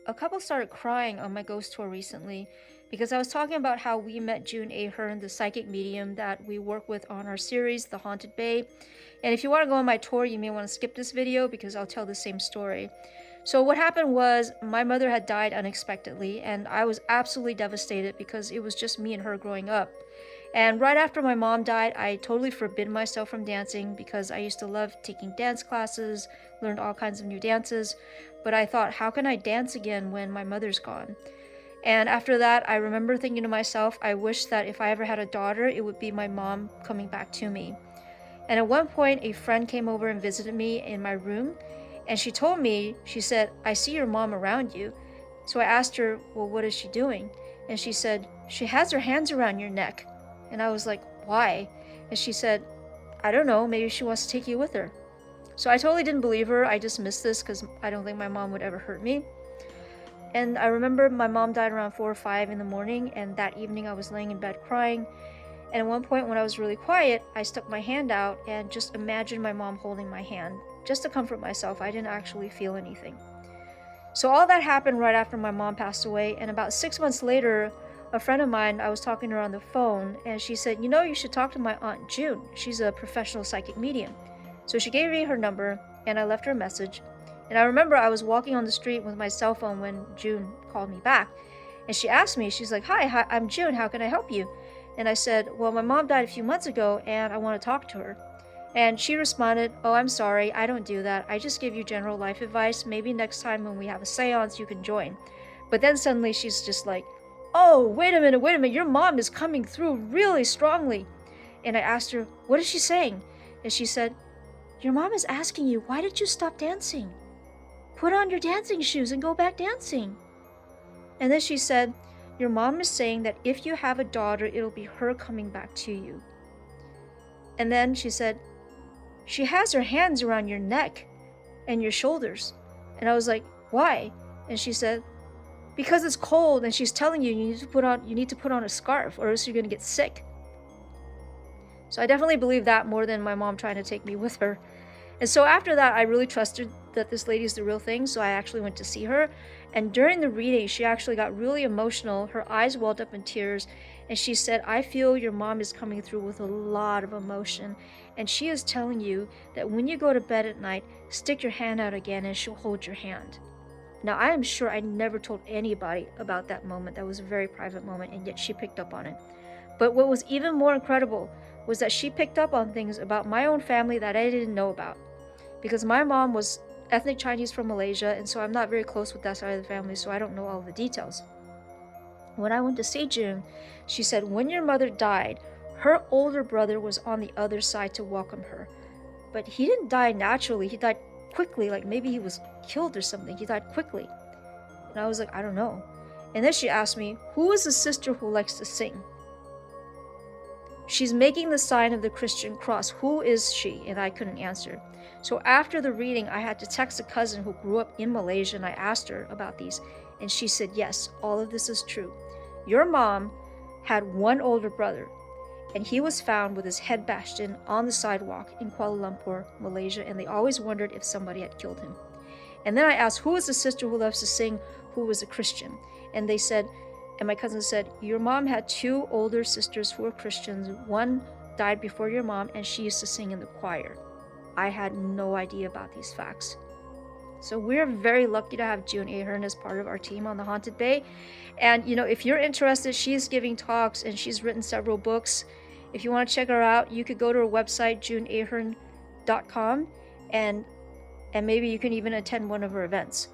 a couple started crying on my ghost tour recently because I was talking about how we met June Ahern, the psychic medium that we work with on our series, The Haunted Bay. And if you want to go on my tour, you may want to skip this video because I'll tell the same story. So what happened was my mother had died unexpectedly, and I was absolutely devastated because it was just me and her growing up. And right after my mom died, I totally forbid myself from dancing because I used to love taking dance classes, learned all kinds of new dances. But I thought, how can I dance again when my mother's gone? And after that, I remember thinking to myself, I wish that if I ever had a daughter, it would be my mom coming back to me. And at one point, a friend came over and visited me in my room. And she told me, she said, I see your mom around you. So I asked her, well, what is she doing? And she said, she has her hands around your neck. And I was like, why? And she said, I don't know, maybe she wants to take you with her. So I totally didn't believe her. I dismissed this because I don't think my mom would ever hurt me. And I remember my mom died around 4 or 5 in the morning, and that evening I was laying in bed crying. And at one point when I was really quiet, I stuck my hand out and just imagined my mom holding my hand, just to comfort myself. I didn't actually feel anything. So all that happened right after my mom passed away, and about 6 months later, a friend of mine, I was talking to her on the phone, and she said, you know, you should talk to my Aunt June. She's a professional psychic medium. So she gave me her number, and I left her a message. And I remember I was walking on the street with my cell phone when June called me back. And she asked me, she's like, hi, I'm June, how can I help you? And I said, well, my mom died a few months ago, and I want to talk to her. And she responded, oh, I'm sorry, I don't do that. I just give you general life advice. Maybe next time when we have a seance, you can join. But then suddenly she's just like, oh, wait a minute, your mom is coming through really strongly. And I asked her, what is she saying? And she said, your mom is asking you, why did you stop dancing? Put on your dancing shoes and go back dancing. And then she said, your mom is saying that if you have a daughter, it'll be her coming back to you. And then she said, she has her hands around your neck and your shoulders. And I was like, why? And she said, because it's cold, and she's telling you you need to put on a scarf or else you're gonna get sick. So I definitely believe that more than my mom trying to take me with her. And so after that, I really trusted that this lady is the real thing, so I actually went to see her. And during the reading, she actually got really emotional. Her eyes welled up in tears, and she said, I feel your mom is coming through with a lot of emotion, and she is telling you that when you go to bed at night, stick your hand out again and she'll hold your hand. Now, I am sure I never told anybody about that moment. That was a very private moment, and yet she picked up on it. But what was even more incredible was that she picked up on things about my own family that I didn't know about. Because my mom was ethnic Chinese from Malaysia, and so I'm not very close with that side of the family, so I don't know all the details. When I went to see June, she said when your mother died, her older brother was on the other side to welcome her. But he didn't die naturally, he died quickly, like maybe he was killed or something. He died quickly. And I was like, I don't know. And then she asked me, who is the sister who likes to sing? She's making the sign of the Christian cross. Who is she? And I couldn't answer. So after the reading, I had to text a cousin who grew up in Malaysia, and I asked her about these. And she said, yes, all of this is true. Your mom had one older brother, and he was found with his head bashed in on the sidewalk in Kuala Lumpur, Malaysia, and they always wondered if somebody had killed him. And then I asked, who is the sister who loves to sing, who was a Christian? And they said, and my cousin said, your mom had two older sisters who were Christians. One died before your mom, and she used to sing in the choir. I had no idea about these facts. So we're very lucky to have June Ahern as part of our team on the Haunted Bay. And, you know, if you're interested, she's giving talks, and she's written several books. If you want to check her out, you could go to her website, juneahern.com, and maybe you can even attend one of her events.